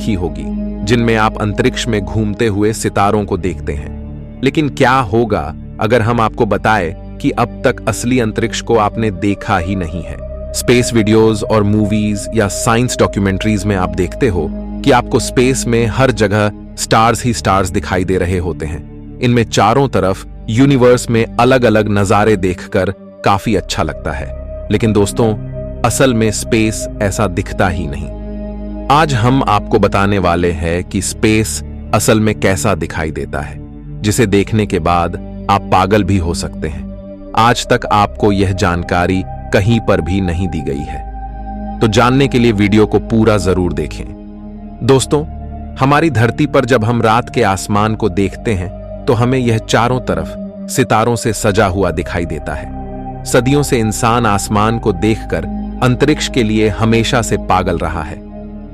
देखी होगी, जिनमें आप अंतरिक्ष में घूमते हुए सितारों को देखते हैं। लेकिन क्या होगा अगर हम आपको बताएं कि अब तक असली अंतरिक्ष को आपने देखा ही नहीं है? स्पेस वीडियोस और मूवीज या साइंस डॉक्यूमेंट्रीज में आप देखते हो कि आपको स्पेस में हर जगह स्टार्स ही स्टार्स दिखाई दे रहे होते हैं। इनमें चारों तरफ यूनिवर्स में अलग अलग नजारे देखकर काफी अच्छा लगता है। लेकिन दोस्तों, असल में स्पेस ऐसा दिखता ही नहीं। आज हम आपको बताने वाले हैं कि स्पेस असल में कैसा दिखाई देता है, जिसे देखने के बाद आप पागल भी हो सकते हैं। आज तक आपको यह जानकारी कहीं पर भी नहीं दी गई है, तो जानने के लिए वीडियो को पूरा जरूर देखें। दोस्तों, हमारी धरती पर जब हम रात के आसमान को देखते हैं तो हमें यह चारों तरफ सितारों से सजा हुआ दिखाई देता है। सदियों से इंसान आसमान को देखकर अंतरिक्ष के लिए हमेशा से पागल रहा है,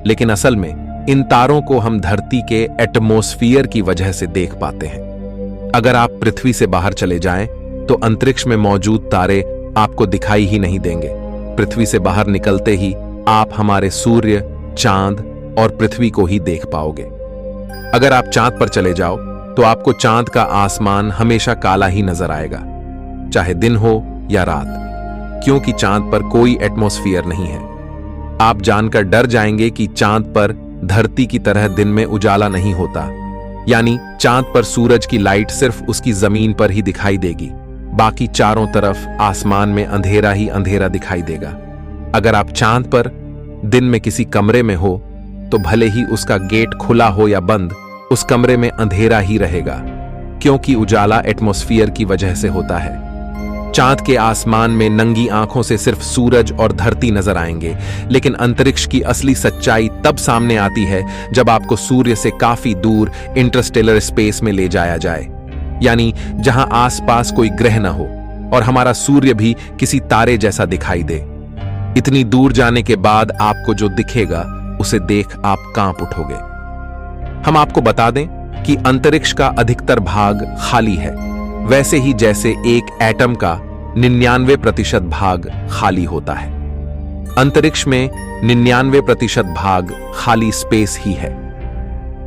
लेकिन असल में इन तारों को हम धरती के एटमॉस्फेयर की वजह से देख पाते हैं। अगर आप पृथ्वी से बाहर चले जाएं तो अंतरिक्ष में मौजूद तारे आपको दिखाई ही नहीं देंगे। पृथ्वी से बाहर निकलते ही आप हमारे सूर्य, चांद और पृथ्वी को ही देख पाओगे। अगर आप चांद पर चले जाओ तो आपको चांद का आसमान हमेशा काला ही नजर आएगा, चाहे दिन हो या रात, क्योंकि चांद पर कोई एटमॉस्फेयर नहीं है। आप जानकर डर जाएंगे कि चांद पर धरती की तरह दिन में उजाला नहीं होता, यानी चांद पर सूरज की लाइट सिर्फ उसकी जमीन पर ही दिखाई देगी, बाकी चारों तरफ आसमान में अंधेरा ही अंधेरा दिखाई देगा। अगर आप चांद पर दिन में किसी कमरे में हो तो भले ही उसका गेट खुला हो या बंद, उस कमरे में अंधेरा ही रहेगा, क्योंकि उजाला एटमॉस्फेयर की वजह से होता है। चांद के आसमान में नंगी आंखों से सिर्फ सूरज और धरती नजर आएंगे, लेकिन अंतरिक्ष की असली सच्चाई तब सामने आती है जब आपको सूर्य से काफी दूर इंटरस्टेलर स्पेस में ले जाया जाए, यानी जहां आसपास कोई ग्रह न हो और हमारा सूर्य भी किसी तारे जैसा दिखाई दे। इतनी दूर जाने के बाद आपको जो दिखेगा उसे देख आप कांप उठोगे। हम आपको बता दें कि अंतरिक्ष का अधिकतर भाग खाली है, वैसे ही जैसे एक एटम का 99% भाग खाली होता है। अंतरिक्ष में 99% भाग खाली स्पेस ही है।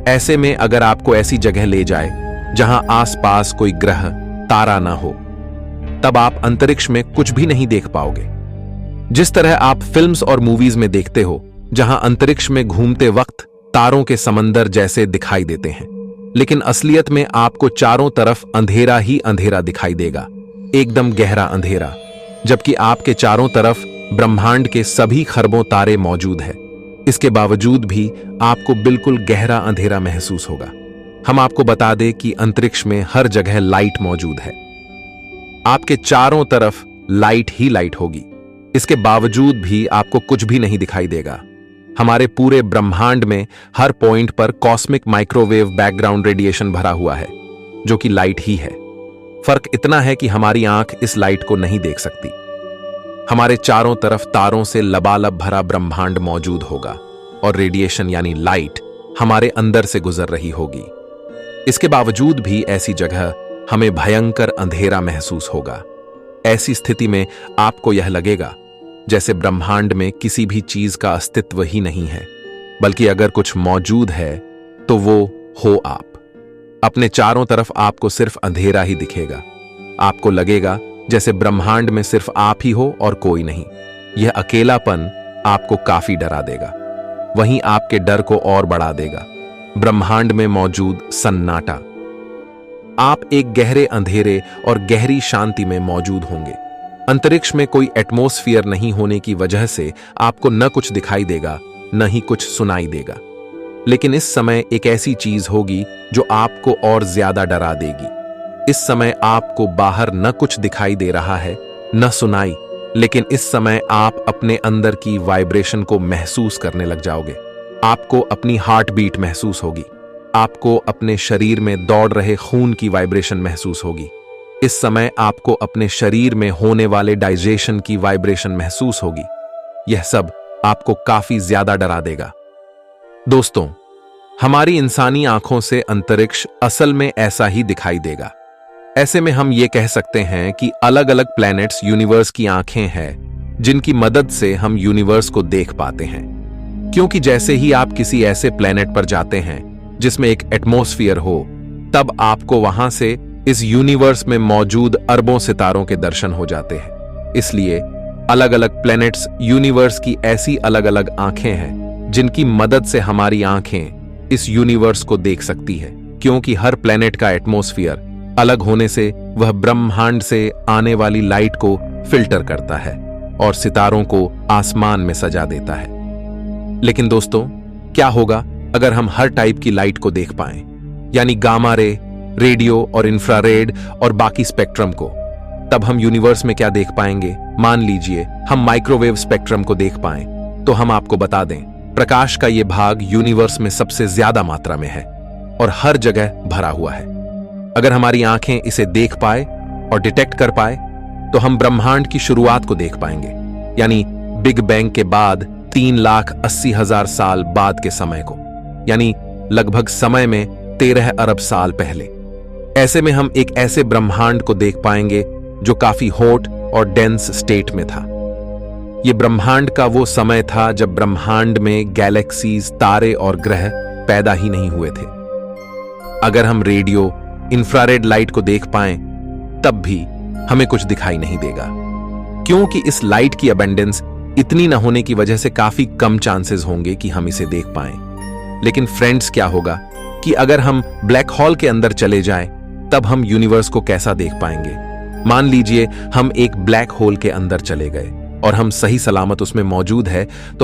ऐसे में अगर आपको ऐसी जगह ले जाए जहां आसपास कोई ग्रह, तारा ना हो, तब आप अंतरिक्ष में कुछ भी नहीं देख पाओगे। जिस तरह आप फिल्म्स और मूवीज में देखते हो, जहां अंतरिक्ष में घूमते वक्त तारों के समंदर जैसे दिखाई देते हैं, लेकिन असलियत में आपको चारों तरफ अंधेरा ही अंधेरा दिखाई देगा, एकदम गहरा अंधेरा, जबकि आपके चारों तरफ ब्रह्मांड के सभी खरबों तारे मौजूद हैं। इसके बावजूद भी आपको बिल्कुल गहरा अंधेरा महसूस होगा। हम आपको बता दें कि अंतरिक्ष में हर जगह लाइट मौजूद है। आपके चारों तरफ लाइट ही लाइट होगी, इसके बावजूद भी आपको कुछ भी नहीं दिखाई देगा। हमारे पूरे ब्रह्मांड में हर पॉइंट पर कॉस्मिक माइक्रोवेव बैकग्राउंड रेडिएशन भरा हुआ है, जो कि लाइट ही है। फर्क इतना है कि हमारी आंख इस लाइट को नहीं देख सकती। हमारे चारों तरफ तारों से लबालब भरा ब्रह्मांड मौजूद होगा और रेडिएशन यानी लाइट हमारे अंदर से गुजर रही होगी। इसके बावजूद भी ऐसी जगह हमें भयंकर अंधेरा महसूस होगा। ऐसी स्थिति में आपको यह लगेगा जैसे ब्रह्मांड में किसी भी चीज का अस्तित्व ही नहीं है, बल्कि अगर कुछ मौजूद है तो वो हो आप। अपने चारों तरफ आपको सिर्फ अंधेरा ही दिखेगा। आपको लगेगा जैसे ब्रह्मांड में सिर्फ आप ही हो और कोई नहीं। यह अकेलापन आपको काफी डरा देगा, वहीं आपके डर को और बढ़ा देगा। ब्रह्मांड में मौजूद सन्नाटा, आप एक गहरे अंधेरे और गहरी शांति में मौजूद होंगे। अंतरिक्ष में कोई एटमॉस्फेयर नहीं होने की वजह से आपको न कुछ दिखाई देगा, न ही कुछ सुनाई देगा। लेकिन इस समय एक ऐसी चीज होगी जो आपको और ज्यादा डरा देगी। इस समय आपको बाहर न कुछ दिखाई दे रहा है, न सुनाई, लेकिन इस समय आप अपने अंदर की वाइब्रेशन को महसूस करने लग जाओगे। आपको अपनी हार्ट बीट महसूस होगी। आपको अपने शरीर में दौड़ रहे खून की वाइब्रेशन महसूस होगी। इस समय आपको अपने शरीर में होने वाले डाइजेशन की वाइब्रेशन महसूस होगी। यह सब आपको काफी ज्यादा डरा देगा। दोस्तों, हमारी इंसानी आंखों से अंतरिक्ष असल में ऐसा ही दिखाई देगा। ऐसे में हम ये कह सकते हैं कि अलग अलग प्लैनेट्स यूनिवर्स की आंखें हैं, जिनकी मदद से हम यूनिवर्स को देख पाते हैं। क्योंकि जैसे ही आप किसी ऐसे प्लेनेट पर जाते हैं जिसमें एक एटमॉस्फेयर हो, तब आपको वहां से इस यूनिवर्स में मौजूद अरबों सितारों के दर्शन हो जाते हैं। इसलिए अलग अलग प्लैनेट्स यूनिवर्स की ऐसी अलग अलग आंखें हैं जिनकी मदद से हमारी आंखें इस यूनिवर्स को देख सकती है, क्योंकि हर प्लैनेट का एटमॉस्फेयर अलग होने से वह ब्रह्मांड से आने वाली लाइट को फिल्टर करता है और सितारों को आसमान में सजा देता है। लेकिन दोस्तों, क्या होगा अगर हम हर टाइप की लाइट को देख पाएं, यानी गामा रे, रेडियो और इंफ्रारेड और बाकी स्पेक्ट्रम को? तब हम यूनिवर्स में क्या देख पाएंगे? मान लीजिए हम माइक्रोवेव स्पेक्ट्रम को देख पाएं, तो हम आपको बता दें, प्रकाश का यह भाग यूनिवर्स में सबसे ज्यादा मात्रा में है और हर जगह भरा हुआ है। अगर हमारी आंखें इसे देख पाए और डिटेक्ट कर पाए तो हम ब्रह्मांड की शुरुआत को देख पाएंगे, यानी बिग बैंग के बाद 3,80,000 साल बाद के समय को, यानी लगभग समय में 13 अरब साल पहले। ऐसे में हम एक ऐसे ब्रह्मांड को देख पाएंगे जो काफी हॉट और डेंस स्टेट में था। यह ब्रह्मांड का वो समय था जब ब्रह्मांड में गैलेक्सीज, तारे और ग्रह पैदा ही नहीं हुए थे। अगर हम रेडियो, इंफ्रारेड लाइट को देख पाएं, तब भी हमें कुछ दिखाई नहीं देगा, क्योंकि इस लाइट की अबंडेंस इतनी न होने की वजह से काफी कम चांसेस होंगे कि हम इसे देख पाएं। लेकिन फ्रेंड्स, क्या होगा कि अगर हम ब्लैक होल के अंदर चले जाएं, तब हम यूनिवर्स को कैसा देख पाएंगे? मान लीजिए हम एक ब्लैक होल के अंदर चले गए और हम सही सलामत उसमें मौजूद है, तो